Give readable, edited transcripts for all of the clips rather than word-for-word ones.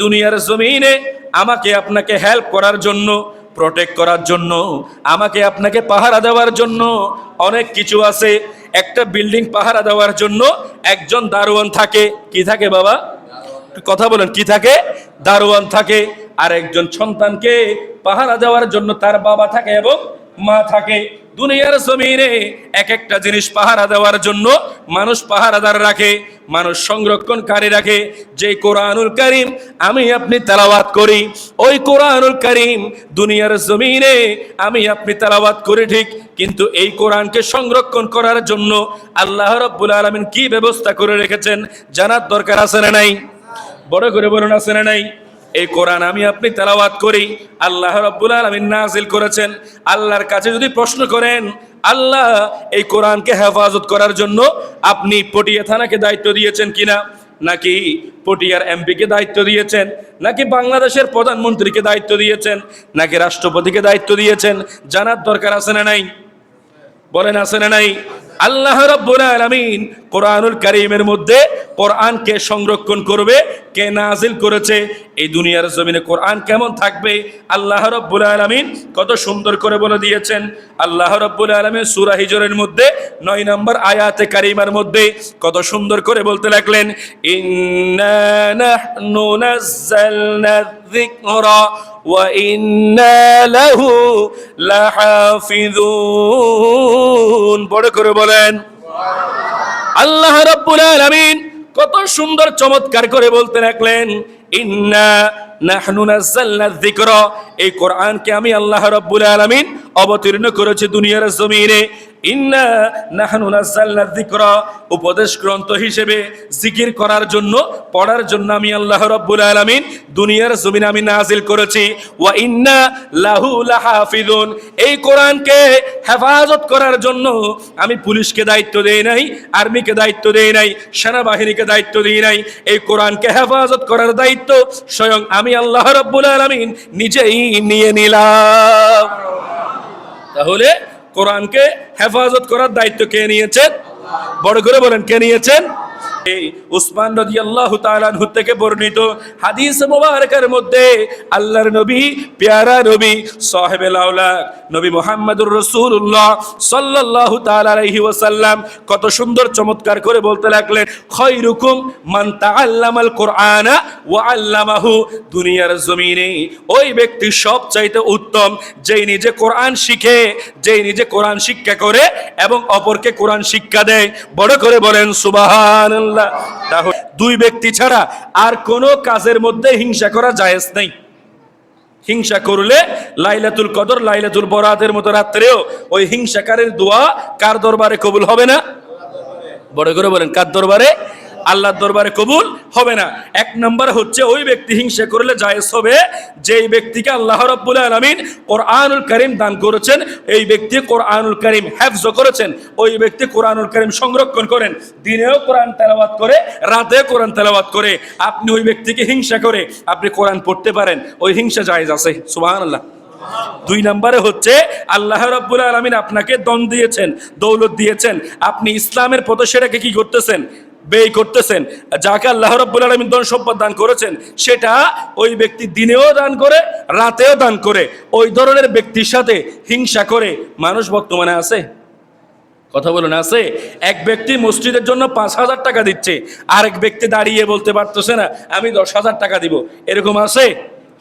দুনিয়ার জমিনে আমাকে আপনাকে হেল্প করার জন্য, প্রোটেক্ট করার জন্য, আমাকে আপনাকে পাহারা দেওয়ার জন্য অনেক কিছু আছে। একটা বিল্ডিং পাহারা দেওয়ার জন্য একজন দারোয়ান থাকে। কি থাকে বাবা? কথা বলেন, কি থাকে? দারোয়ান থাকে। আর একজন সন্তানকে পাহারা দেওয়ার জন্য তার বাবা থাকে এবং মা থাকে। দুনিয়ার জমিনে এক একটা জিনিস পাহারা দেওয়ার জন্য মানুষ পাহারাদার রাখে, মানুষ সংরক্ষণকারী রাখে। যে কোরআনুল কারীম আমি আপনি তেলাওয়াত করি, ওই কোরআনুল কারীম দুনিয়ার জমিনে আমি আপনি তেলাওয়াত করি ঠিক, কিন্তু এই কোরআনকে সংরক্ষণ করার জন্য আল্লাহ রাব্বুল আলামিন কি ব্যবস্থা করে রেখেছেন জানার দরকার আছে না নাই? বড় করে বলুন, আছে না নাই? এই কোরআন আমি আপনি তেলাওয়াত করি, আল্লাহ রাব্বুল আলামিন নাজিল করেছেন। আল্লাহর কাছে যদি প্রশ্ন করেন, আল্লাহ এই কোরআনকে হেফাজত করার জন্য আপনি পটিয়া থানাকে দায়িত্ব দিয়েছেন কিনা, নাকি পটিয়ার এমপিকে দায়িত্ব দিয়েছেন, নাকি বাংলাদেশের প্রধানমন্ত্রীকে দায়িত্ব দিয়েছেন, নাকি রাষ্ট্রপতিকে দায়িত্ব দিয়েছেন জানার দরকার আছে না নাই? বলেন, আছে না নাই? আল্লাহ রাব্বুল আলামিন কোরআনুল কারীমের মধ্যে কোরআনকে সংরক্ষণ করবে কে নাজিল করেছে। এই দুনিয়ার জমিনে কোরআন কেমন থাকবে আল্লাহ রাব্বুল আলামিন কত সুন্দর করে বলে দিয়েছেন। আল্লাহ রাব্বুল আলামিন সূরা হিজরের মধ্যে 9 নম্বর আয়াতে কারিমার মধ্যে কত সুন্দর করে বলতে লাগলেন, ইন্না নাহনু নাযালনা যিকরা ওয়া ইন্না লাহু লাহাফিজুন। বড় করে বলেন আল্লাহ রাব্বুল আলামিন কত সুন্দর চমৎকার করে বলতে লাগলেন, ইন্না নাহনু নাযালনা যিকরা, এই কোরআনকে আমি আল্লাহ রাব্বুল আলামিন অবতীর্ণ করেছি দুনিয়ার জমিনে। ইন্না নাহনু নাযালনা যিকরা, উপদেশ গ্রন্থ হিসেবে জিকির করার জন্য, পড়ার জন্য আমি আল্লাহ রাব্বুল আলামিন দুনিয়ার জমিনে আমি নাজিল করেছি। ওয়া ইন্না লাহু লাহাফিজুন, এই কোরআনকে হেফাজত করার জন্য আমি পুলিশকে দায়িত্ব দেই নাই, আর্মিকে দায়িত্ব দেই নাই, সেনাবাহিনীকে দায়িত্ব দিই নাই। এই কোরআনকে হেফাজত করার দায়িত্ব স্বয়ং আমি আল্লাহ রাব্বুল আলামিন নিজেই নিয়ে নিলাম। তাহলে কোরআনকে হেফাজত করার দায়িত্ব কে নিয়েছেন? বড় করে বলেন, কে নিয়েছেন? উসমান রাদিয়াল্লাহু তাআলা আনহু থেকে বর্ণিত হাদিস মুবারকের মধ্যে আল্লাহর নবী, প্যারা নবী, সাহেবুল আওলাদ নবী মুহাম্মদুর রাসূলুল্লাহ সাল্লাল্লাহু তাআলা আলাইহি ওয়াসাল্লাম কত সুন্দর চমৎকার করে বলতে লাগলেন, খায়রুকুম মান তাআল্লামাল কুরআনা ওয়া আল্লামাহু, দুনিয়ার জমিনে ওই ব্যক্তি সবচাইতে উত্তম যেই নিজে কোরআন শিখে, যেই নিজে কোরআন শিক্ষা করে এবং অপরকে কোরআন শিক্ষা দেয়। বড় করে বলেন সুবহানাল্লাহ। তাহলে দুই ব্যক্তি ছাড়া আর কোনো কাজের মধ্যে হিংসা করা জায়েজ নাই। হিংসা করলে লাইলাতুল কদর, লাইলাতুল বরাতের মতো রাত্রেও ওই হিংসাকারীর দোয়া কার দরবারে কবুল হবে না? বড় করে বলেন, কার দরবারে? আল্লাহর দরবারে কবুল হবে না। এক নম্বর হচ্ছে ওই ব্যক্তি হিংসা করলে জায়েজ হবে যেই ব্যক্তিকে আল্লাহ রাব্বুল আলামিন কোরআনুল কারীম দান করেছেন, এই ব্যক্তি কোরআনুল কারীম হেফজ করেছেন, ওই ব্যক্তি কোরআনুল কারীম সংরক্ষণ করেন, দিনেও কোরআন তেলাওয়াত করে, রাতেও কোরআন তেলাওয়াত করে। আপনি ওই ব্যক্তিকে হিংসা করে আপনি কোরআন পড়তে পারেন, ওই হিংসা জায়েজ আছে। সুবহানাল্লাহ। দুই নম্বরে হচ্ছে আল্লাহ রাব্বুল আলামিন আপনাকে ধন দিয়েছেন, দৌলত দিয়েছেন, আপনি ইসলামের পথে সেটাকে কি করতেছেন? ব্যয় করতেছেন। যাকে আল্লাহ রাব্বুল আলামিন ধন সম্পদ দান করেছেন সেটা ওই ব্যক্তি দিনেও দান করে, রাতেও দান করে। ওই ধরনের ব্যক্তির সাথে হিংসা করে মানুষ বর্তমানে আছে? কথা বলুন, আছে? এক ব্যক্তি মসজিদের জন্য 5,000 টাকা দিচ্ছে, আরেক ব্যক্তি দাঁড়িয়ে বলতে পারতেছে না আমি 10,000 টাকা দিব, এরকম আছে?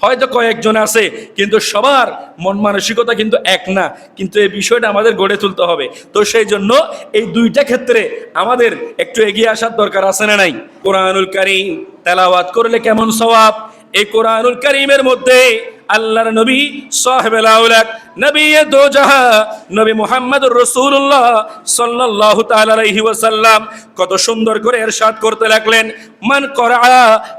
হয়তো কয়েকজন আছে, কিন্তু সবার মন মানসিকতা কিন্তু এক না। কিন্তু এই বিষয়টা আমাদের গড়ে তুলতে হবে। তো সেই জন্য এই দুইটা ক্ষেত্রে আমাদের একটু এগিয়ে আসার দরকার আছে না নাই? কোরআনুল কারীম তেলাওয়াত করলে কেমন সওয়াব? এই কোরআনুল কারীমের মধ্যে আল্লাহর নবী সাহেবুল আওলাদ নবী দো জাহাঁ নবী মুহাম্মদুর রাসূলুল্লাহ সাল্লাল্লাহু তাআলা আলাইহি ওয়াসাল্লাম কত সুন্দর করে ইরশাদ করতে লাগলেন, মান করা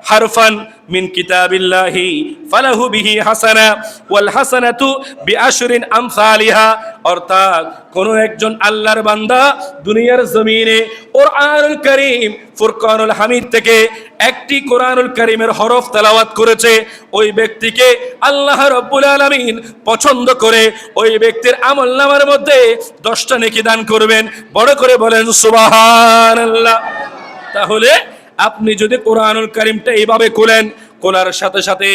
হারফান মিন কিতাবিল্লাহি ফালাহু বিহি হাসানা ওয়াল হাসানাতু বিআশরিন আমসালিহা। অর্থাৎ কোন একজন আল্লাহর বান্দা দুনিয়ার জমিনে কোরআনুল কারীম ফুরকানুল হামিদ থেকে একটি কোরআনুল কারীমের হরফ তেলাওয়াত করেছে, ওই ব্যক্তিকে আল্লাহ রাব্বুল আলামিন পছন্দ করে ওই ব্যক্তির আমলনামার মধ্যে 10টা নেকি দান করবেন। বড় করে বলেন সুবহানাল্লাহ। তাহলে আপনি যদি কোরআনুল কারীমটা এইভাবে খুলেন, খোলার সাথে সাথে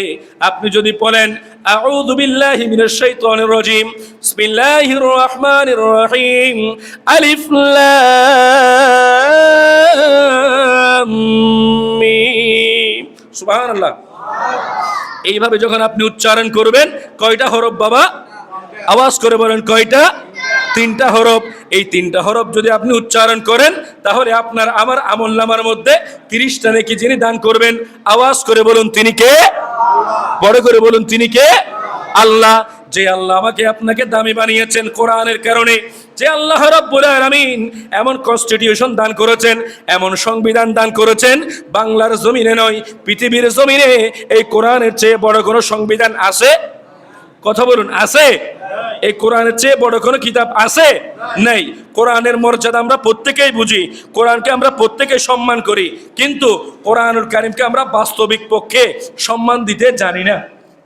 আপনি যদি বলেন আউযু বিল্লাহি মিনাশ শাইতানির রাজিম বিসমিল্লাহির রহমানির রহিম আলিফ লাম মিম সুবহানাল্লাহ। এইভাবে যখন আপনি উচ্চারণ করবেন, কয়টা হরফ বাবা? আওয়াজ করে বলেন কয়টা? 3টা হরফ। এই 3টা হরফ যদি আপনি উচ্চারণ করেন, তাহলে আপনার আমার আমলনামার মধ্যে 30টা নেকি যিনি দান করবেন। আওয়াজ করে বলুন তিনি কে? বড় করে বলুন তিনি কে? আল্লাহ। যে আল্লাহ আমাকে আপনাকে দামি বানিয়েছেন কোরআনের কারণে, যে আল্লাহ রাব্বুল আলামিন এমন কনস্টিটিউশন দান করেছেন, এমন সংবিধান দান করেছেন, বাংলার জমিনে নয় পৃথিবীর জমিনে এই কোরআনের চেয়ে বড় কোনো সংবিধান আছে? কথা বলুন, আছে? এই কোরআনের চেয়ে বড় কোনো কিতাব আছে? নেই। কোরআনের মর্যাদা আমরা প্রত্যেকেই বুঝি, কোরআনকে আমরা প্রত্যেকেই সম্মান করি, কিন্তু কোরআনুল কারীমকে আমরা বাস্তবিক পক্ষে সম্মান দিতে জানি না।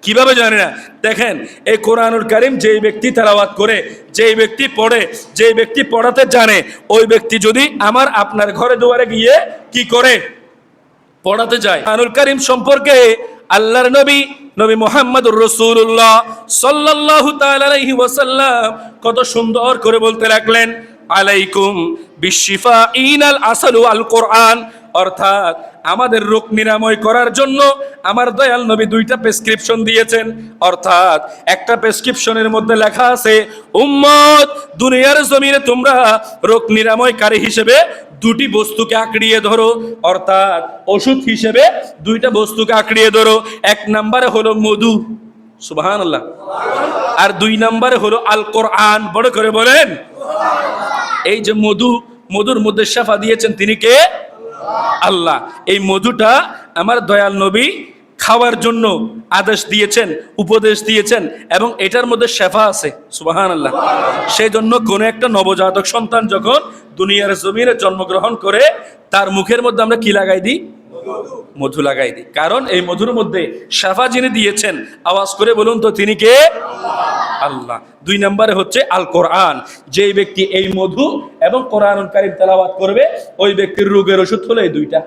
কিভাবে জানি না? দেখেন, এই কোরআনুল কারীম যেই ব্যক্তি তেলাওয়াত করে, যেই ব্যক্তি পড়ে, যেই ব্যক্তি পড়াতে জানে, ওই ব্যক্তি যদি আমার আপনার ঘরে দুয়ারে গিয়ে কি করে? পড়াতে যায়। কোরআনুল কারীম সম্পর্কে আল্লাহর নবী নবী মুহাম্মদুর রাসূলুল্লাহ সাল্লাল্লাহু তাআলা আলাইহি ওয়াসাল্লাম কত সুন্দর করে বলতে লাগলেন, আলাইকুম বিশিফাইনাল আসালু আল কোরআন। অর্থাৎ আমাদের রোগ নিরাময় করার জন্য আমার দয়াল নবী 2টা প্রেসক্রিপশন দিয়েছেন। অর্থাৎ একটা প্রেসক্রিপশনের মধ্যে লেখা আছে, উম্মত দুনিয়ার জমিনে তোমরা রোগ নিরাময়কারী হিসেবে 2টি বস্তুকে আঁকড়িয়ে ধরো। অর্থাৎ ওষুধ হিসেবে 2টা বস্তুকে আঁকড়িয়ে ধরো। 1 নম্বরে হলো মধু, সুবহানাল্লাহ, আর 2 নম্বরে হলো আল কোরআন। বড় করে বলেন। এই যে মধুর মধ্যে শিফা দিয়েছেন তিনি কে? আল্লাহ। এই মধুটা আমার দয়াল নবী খাওয়ার জন্য আদেশ দিয়েছেন, উপদেশ দিয়েছেন, এবং এটার মধ্যে শিফা আছে, সুবহানাল্লাহ। সেই জন্য কোন একটা নবজাতক সন্তান যখন দুনিয়ার জমিনে জন্মগ্রহণ করে, তার মুখের মধ্যে আমরা কি লাগাই দিই? মধু লাগাই দিই। কারণ এই মধুর মধ্যে শিফা যিনি দিয়েছেন, আওয়াজ করে বলুন তো তিনি কে? আল্লাহ। 2 নম্বরে হচ্ছে আল কোরআন। যেই ব্যক্তি এই মধু এবং কোরআনুল কারীম তেলাওয়াত করবে, ওই ব্যক্তির রোগের ওষুধ হলো এই 2টা।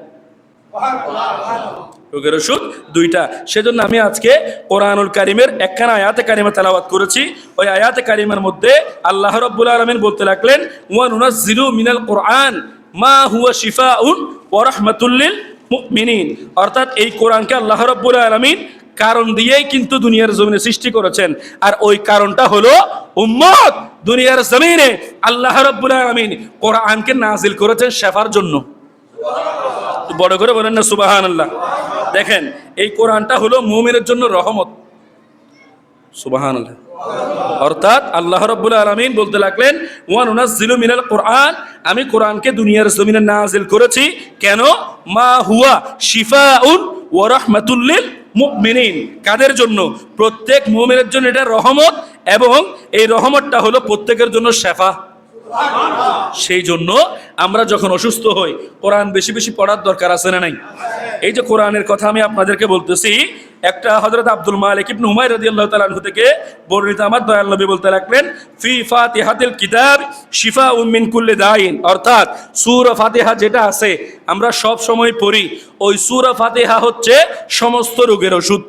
রোগের ওষুধ 2টা। সেজন্য আমি আজকে কোরআনুল কারীমের একখানা আয়াতে কারিমা তেলাওয়াত করেছি। ওই আয়াতে কারিমার মধ্যে আল্লাহ রাব্বুল আলামিন বলতে লাগলেন, ওয়া নুনাজ্জিলু মিনাল কোরআন মা হুয়া শিফাউন ওয়া রাহমাতুল লিল মুমিনিন। অর্থাৎ এই কোরআনকে আল্লাহ রাব্বুল আলামিন কারণ দিয়েই কিন্তু দুনিয়ার জমিনে সৃষ্টি করেছেন। আর ওই কারণটা হলো উম্মত। দুনিয়ার জমিনে আল্লাহ রাব্বুল আলামিন কোরআনকে নাজিল করেছেন শিফার জন্য। বড় করে বলেন না সুবহানাল্লাহ। দেখেন, এই কোরআনটা হলো মুমিনের জন্য রহমত, সুবহানাল্লাহ। অর্থাৎ আল্লাহ রাব্বুল আলামিন বলতে লাগলেন, ওয়া নুনাজ্জিলু মিনাল কোরআন, আমি কোরআনকে দুনিয়ার জমিনে নাজিল করেছি কেন? মা হুয়া শিফাউন ওয়া রাহমাতুল লিল মুমিনিন। কাদের জন্য? প্রত্যেক মুমিনের জন্য এটা রহমত, এবং এই রহমতটা হলো প্রত্যেকের জন্য শিফা। সেই জন্য আমরা যখন অসুস্থ হই, কোরআন বেশি বেশি পড়ার দরকার আছে না নাই? এই যে কোরআনের কথা আমি আপনাদেরকে বলতেছি, একটা হযরত আব্দুল মালিক ইবনে উমাইর রাদিয়াল্লাহু তাআলা আনহু থেকে বর্ণিত, আমার দয়াল নবী বলতে লাগলেন, ফি ফাতিহাতিল কিতাব শিফাউন মিন কুল্লি দাইন। অর্থাৎ সূরা ফাতিহা যেটা আছে আমরা সব সময় পড়ি, ওই সূরা ফাতিহা হচ্ছে সমস্ত রোগের ওষুধ।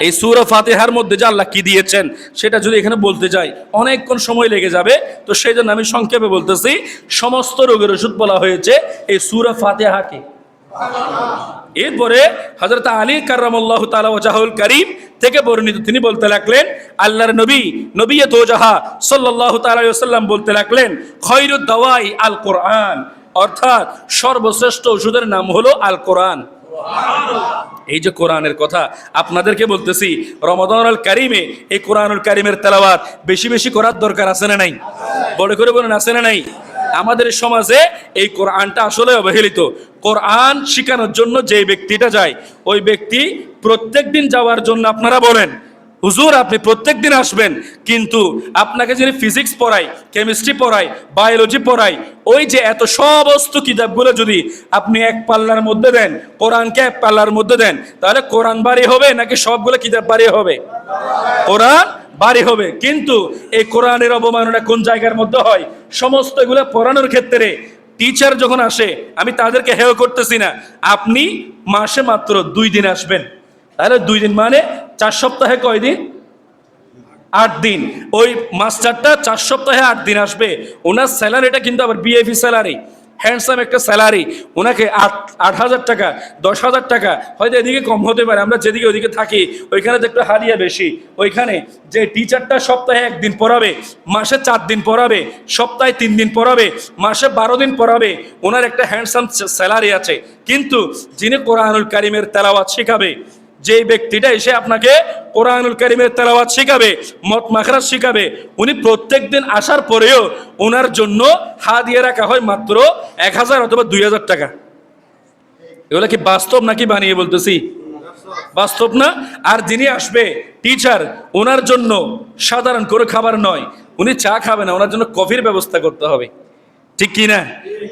এই সূরা ফাতিহার মধ্যে যে আল্লাহ কি দিয়েছেন সেটা যদি এখানে বলতে যাই অনেকক্ষণ সময় লেগে যাবে, তো সেই জন্য আমি সংক্ষেপে বলতেছি, সমস্ত রোগের ওষুধ বলা হয়েছে এই সূরা ফাতিহাকে। এরপরে হযরত আলী কাররামাল্লাহু তাআলা ওয়াজহুল কারীম থেকে বর্ণিত, তিনি বলতে লাগলেন, আল্লাহর নবী দোজাহা সাল্লাল্লাহু তাআলা আলাইহি ওয়াসাল্লাম বলতে লাগলেন, খায়রুদ দাওয়াই আল কোরআন। অর্থাৎ সর্বশ্রেষ্ঠ ওষুধের নাম হলো আল কোরআন। এই যে কোরআনের কথা আপনাদেরকে বলতেছি, রমাদানুল কারীমে এই কোরআনুল কারীমের তেলাওয়াত বেশি বেশি করার দরকার আছে না নাই? বড় করে বলেন, আছে না নাই? আমাদের সমাজে এই কোরআনটা আসলে অবহেলিত। কোরআন শেখানোর জন্য যে ব্যক্তিটা যায়, ওই ব্যক্তি প্রত্যেক দিন যাওয়ার জন্য আপনারা বলেন, হুজুর আপনি প্রত্যেক দিন আসবেন, কিন্তু আপনাকে যিনি ফিজিক্স পড়ায়, কেমিস্ট্রি পড়ায়, বায়োলজি পড়ায়, ওই যে এত সমস্ত কিতাবগুলো যদি আপনি এক পাল্লার মধ্যে দেন, কোরআনকে এক পাল্লার মধ্যে দেন, তাহলে কোরআন বাড়ি হবে নাকি সবগুলো কিতাব বাড়ি হবে? কোরআন বাড়ি হবে। কিন্তু এই কোরআনের অবমাননা কোন জায়গার মধ্যে হয়? সমস্ত এগুলো পড়ানোর ক্ষেত্রে টিচার যখন আসে, আমি তাদেরকে হেয় করতেছি না, আপনি মাসে মাত্র 2 দিন আসবেন, তাহলে 2 দিন মানে 4 সপ্তাহে কয় দিন? 8 দিন। ওই মাস্টারটা 4 সপ্তাহে 8 দিন আসবে, ওনার স্যালারিটা কিন্তু আবার বিএফি স্যালারি, হ্যান্ডসাম একটা স্যালারি। ওনাকে 8,000 টাকা, 10,000 টাকা, হয়তো এদিকে কম হতে পারে, আমরা যেদিকে ওইদিকে থাকি ওইখানে তো একটু হারিয়া বেশি। ওইখানে যে টিচারটা সপ্তাহে 1 দিন পড়াবে, মাসে 4 দিন পড়াবে, সপ্তাহে 3 দিন পড়াবে, মাসে 12 দিন পড়াবে, ওনার একটা হ্যান্ডসাম স্যালারি আছে। কিন্তু যিনি কোরআনুল কারিমের তেলাওয়াত শেখাবে, যে ব্যক্তিটা এসে আপনাকে কোরআনুল কারিমের তেলাওয়াত শেখাবে, মত মাখরাজ শেখাবে, উনি প্রত্যেক দিন আসার পরেও ওনার জন্য হাদিয়া রাখা হয় মাত্র 1,000 অথবা 2,000 টাকা। এগুলো কি বাস্তব নাকি বানিয়ে বলতেছি? বাস্তব না? আর যিনি আসবে টিচার, ওনার জন্য সাধারণ করে খাবার নয়, উনি চা খাবে না, ওনার জন্য কফির ব্যবস্থা করতে হবে, ঠিক কি না?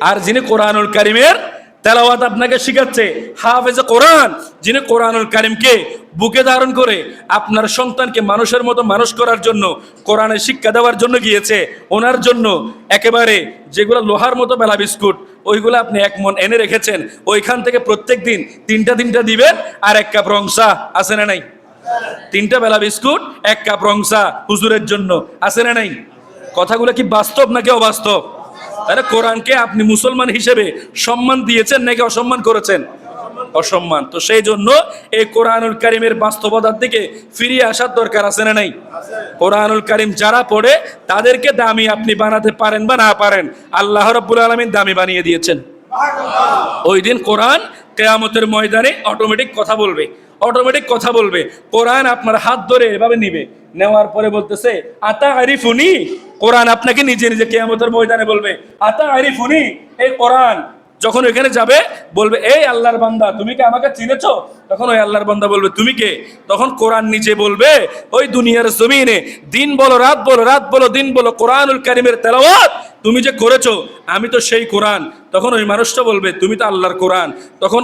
আর যিনি কোরআনুল কারিমের তেলাওয়াত আপনাকে শিখাচ্ছে, হাফেজে কোরআন, যিনি কোরআনুল কারিমকে বুকে ধারণ করে আপনার সন্তানকে মানুষের মতো মানুষ করার জন্য, কোরআনের শিক্ষা দেওয়ার জন্য গিয়েছে, ওনার জন্য একেবারে যেগুলো লোহার মতো বেলা বিস্কুট, ওইগুলো আপনি 1 মণ এনে রেখেছেন, ওইখান থেকে প্রত্যেক দিন 3টা দিবেন, আর 1 কাপ রংসা, আছে না নাই? 3টা বেলা বিস্কুট, 1 কাপ রংসা হুজুরের জন্য, আছে না নাই? কথাগুলো কি বাস্তব নাকি অবাস্তব? তাহলে কোরআনকে আপনি মুসলমান হিসেবে সম্মান দিয়েছেন নাকি অসম্মান করেছেন? অসম্মান। তো সেই জন্য এই কোরআনুল কারিমের বাস্তবতার দিকে ফিরিয়ে আসার দরকার আছে না নাই? কোরআনুল কারিম যারা পড়ে তাদেরকে দামি আপনি বানাতে পারেন বা না পারেন, আল্লাহ রাব্বুল আলামিন দামি বানিয়ে দিয়েছেন। ওই দিন কোরআন কিয়ামতের ময়দানে অটোমেটিক কথা বলবে, অটোমেটিক কথা বলবে। কোরআন আপনার হাত ধরে এভাবে নিবে, নেওয়ার পরে বলতেছে আতা আরিফুনি, কোরআন আপনাকে নিজে নিজে কিয়ামতের ময়দানে বলবে আতা আরিফুনি। এই কোরআন যখন ওইখানে যাবে বলবে এই আল্লাহর বান্দা, তুমি কি আমাকে চিনেছো? তখন ওই আল্লাহর বান্দা বলবে তুমি কে? তখন কোরআন নিজে বলবে ওই দুনিয়ার জমিনে দিন বলো রাত বলো, রাত বলো দিন বলো, কোরআনুল কারিমের তেলাওয়াত তুমি যে করেছো, আমি তো সেই কোরআন। তখন ওই মানুষটা বলবে তুমি তো আল্লাহর কোরআন। তখন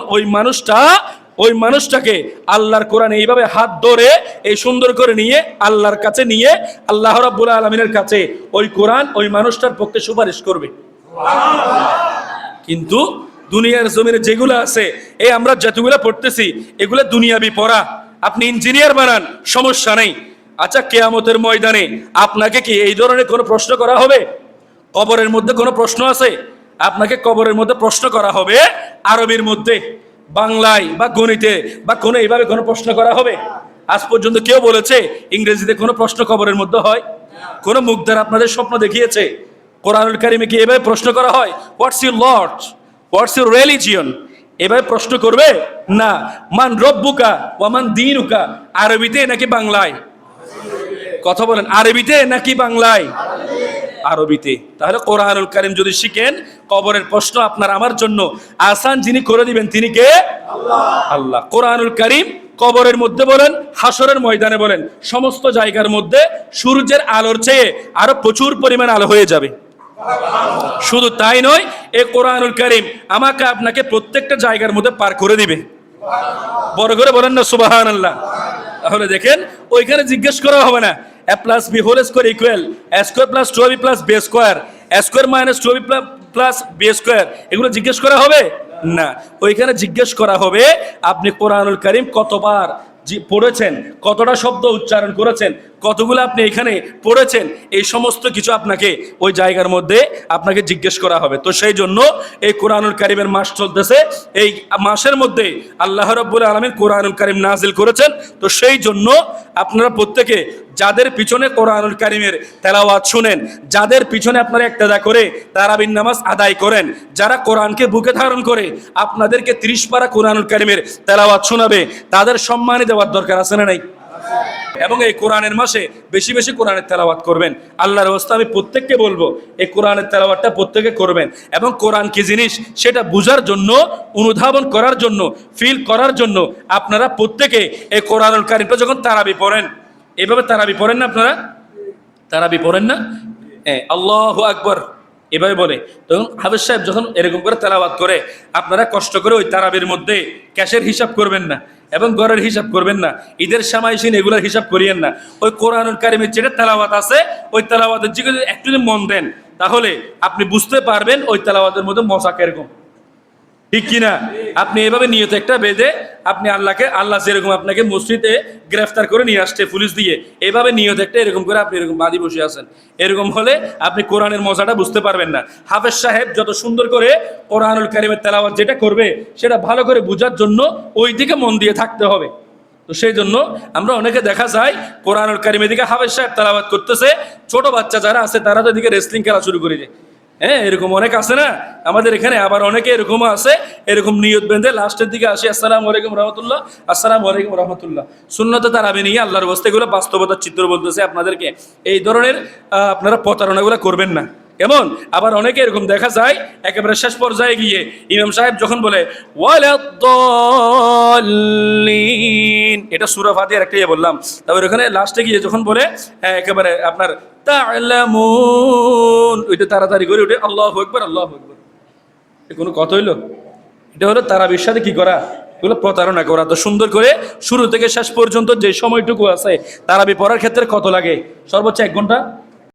ওই মানুষটাকে আল্লাহর কোরআন এইভাবে হাত ধরে এই সুন্দর করে নিয়ে আল্লাহর কাছে নিয়ে আল্লাহ রাব্বুল আলামিনের কাছে ওই কোরআন ওই মানুষটার পক্ষে সুপারিশ করবে। কিন্তু দুনিয়ার জমিনে যেগুলো আছে, এই আমরা যতগুলো পড়তেছি এগুলো দুনিয়াবি পড়া। আপনি ইঞ্জিনিয়ার বানান, সমস্যা নেই। আচ্ছা, কিয়ামতের ময়দানে আপনাকে কি এই ধরনের কোনো প্রশ্ন করা হবে? কবরের মধ্যে কোনো প্রশ্ন আছে? আপনাকে কবরের মধ্যে প্রশ্ন করা হবে আরবির মধ্যে, বাংলায় বা গণিতে বা কোনো এইভাবে কোনো প্রশ্ন করা হবে? আজ পর্যন্ত কেউ বলেছে ইংরেজিতে কোনো প্রশ্ন কবরের মধ্যে হয়? কোনো মুখ দ্বারা আপনাদের স্বপ্ন দেখিয়েছে? কোরআনুল কারিমে কি এভাবে প্রশ্ন করা হয় what's your Lord, what's your religion? এভাবে প্রশ্ন করবে না। মান রব্বুকা ওয়া মান দীনুকা, আরবিতে নাকি বাংলায়? কথা বলেন, আরবিতে নাকি বাংলায়? আরবিতে। তাহলে কোরআনুল কারিম যদি শিখেন, কবরের প্রশ্ন আপনার আমার জন্য আসান যিনি করে দিবেন তিনি কে? আল্লাহ। কোরআনুল কারিম কবরের মধ্যে বলেন, হাসরের ময়দানে বলেন, সমস্ত জায়গার মধ্যে সূর্যের আলোর চেয়ে আরো প্রচুর পরিমাণ আলো হয়ে যাবে। শুধু তাই নয়, এই কোরআনুল কারিম আমাকে আপনাকে প্রত্যেকটা জায়গার মধ্যে পার করে দিবে। বড় করে বলেন না সুবহানাল্লাহ। তাহলে দেখেন, ওইখানে জিজ্ঞেস করা হবে না a plus b whole square equal a square plus 2ab plus b square, a square minus 2ab plus b square, এগুলো জিজ্ঞেস করা হবে না। ওইখানে জিজ্ঞেস করা হবে আপনি কোরআনুল কারিম কতবার পড়েছেন, কতটা শব্দ উচ্চারণ করেছেন, কতগুলো আপনি এখানে পড়েছেন, এই সমস্ত কিছু আপনাকে ওই জায়গার মধ্যে আপনাকে জিজ্ঞেস করা হবে। তো সেই জন্য এই কোরআনুল কারিমের মাস চলতেছে, এই মাসের মধ্যে আল্লাহ রাব্বুল আলামিন কোরআনুল কারিম নাজিল করেছেন। তো সেই জন্য আপনারা প্রত্যেকে যাদের পিছনে কোরআনুল কারিমের তেলাওয়াত শুনেন, যাদের পিছনে আপনারা ইক্তেদা করে তারাবির নামাজ আদায় করেন, যারা কোরআনকে বুকে ধারণ করে আপনাদেরকে 30 পারা কোরআনুল কারিমের তেলাওয়াত শোনাবে, তাদের সম্মানই দেওয়ার দরকার আছে না নাই? এবং এই কোরআনের মাসে বেশি বেশি কোরআনের তেলাওয়াত করবেন। আল্লাহর রাস্তায় আমি প্রত্যেককে বলবো এই কোরআনের তেলাওয়াতটা প্রত্যেকে করবেন, এবং কোরআন কি জিনিস সেটা বোঝার জন্য, অনুধাবন করার জন্য, ফিল করার জন্য আপনারা প্রত্যেকে এই কোরআনুল কারিমটা যখন তারাবি পড়েন, এভাবে তারাবি পড়েন না আপনারা? তারাবি পড়েন না? আল্লাহু আকবার এভাবে বলে। তখন হাফেজ সাহেব যখন এরকম করে তেলাওয়াত করে, আপনারা কষ্ট করে ওই তারাবির মধ্যে ক্যাশের হিসাব করবেন না এবং গড়ের হিসাব করবেন না, ঈদের সামাইশিন এগুলোর হিসাব করিয়েন না। ওই কোরআনুল কারিমের যেটা তেলাওয়াত আছে, ওই তেলাওয়াতের দিকে একটু মন দেন, তাহলে আপনি বুঝতে পারবেন ওই তেলাওয়াতের মধ্যে মজা কিরকম, ঠিক কিনা? আপনি এভাবে নিয়ত একটা বেঁধে আপনি আল্লাহ যেরকম আপনাকে মসজিদে গ্রেফতার করে নিয়ে আসছে পুলিশ দিয়ে, এভাবে নিয়ত একটা এরকম করে আপনি এরকম বাদি বসে আছেন, এরকম হলে আপনি কোরআনের মজাটা বুঝতে পারবেন না। হাফেজ সাহেব যত সুন্দর করে কোরআনুল কারিমের তেলাওয়াত যেটা করবে সেটা ভালো করে বোঝার জন্য ওই দিকে মন দিয়ে থাকতে হবে। তো সেই জন্য আমরা অনেকে দেখা যায় কোরআনুল কারিমের দিকে হাফেজ সাহেব তেলাওয়াত করতেছে, ছোট বাচ্চা যারা আছে তারা তো এদিকে রেসলিং খেলা শুরু করে যায়। হ্যাঁ, এরকম অনেক আছে না আমাদের এখানে। আবার অনেকে এরকমও আছে, এরকম নিয়ত বেঁধে লাস্টের দিকে আসি আসসালামু আলাইকুম রহমতুল্লাহ, আসসালামু আলাইকুম রহমতুল্লাহ, সুন্নতে তারাবি নিয়ে আল্লাহর বস্তে এগুলো বাস্তবতার চিত্র বলতেছে আপনাদেরকে। এই ধরনের আপনারা প্রতারণাগুলো করবেন না, কেমন? আবার অনেকে এরকম দেখা যায় একেবারে শেষ পর্যায়ে গিয়ে ইমাম সাহেব যখন বলে ওয়ালাদ-দাল্লিন, এটা সূরা ফাতিহার একটা বললাম, তারপর ওখানে লাস্টে গিয়ে যখন বলে একেবারে আপনার তা'লামুন, ওইটা তাড়াতাড়ি করে ওঠে আল্লাহু আকবার আল্লাহু আকবার। কোনো কথা হইলো? এটা হলো তারাবির সাথে কি করা, এগুলো প্রতারণা করা। তো সুন্দর করে শুরু থেকে শেষ পর্যন্ত যে সময়টুকু আছে তারাবি পড়ার ক্ষেত্রে কত লাগে? সর্বোচ্চ 1 ঘন্টা।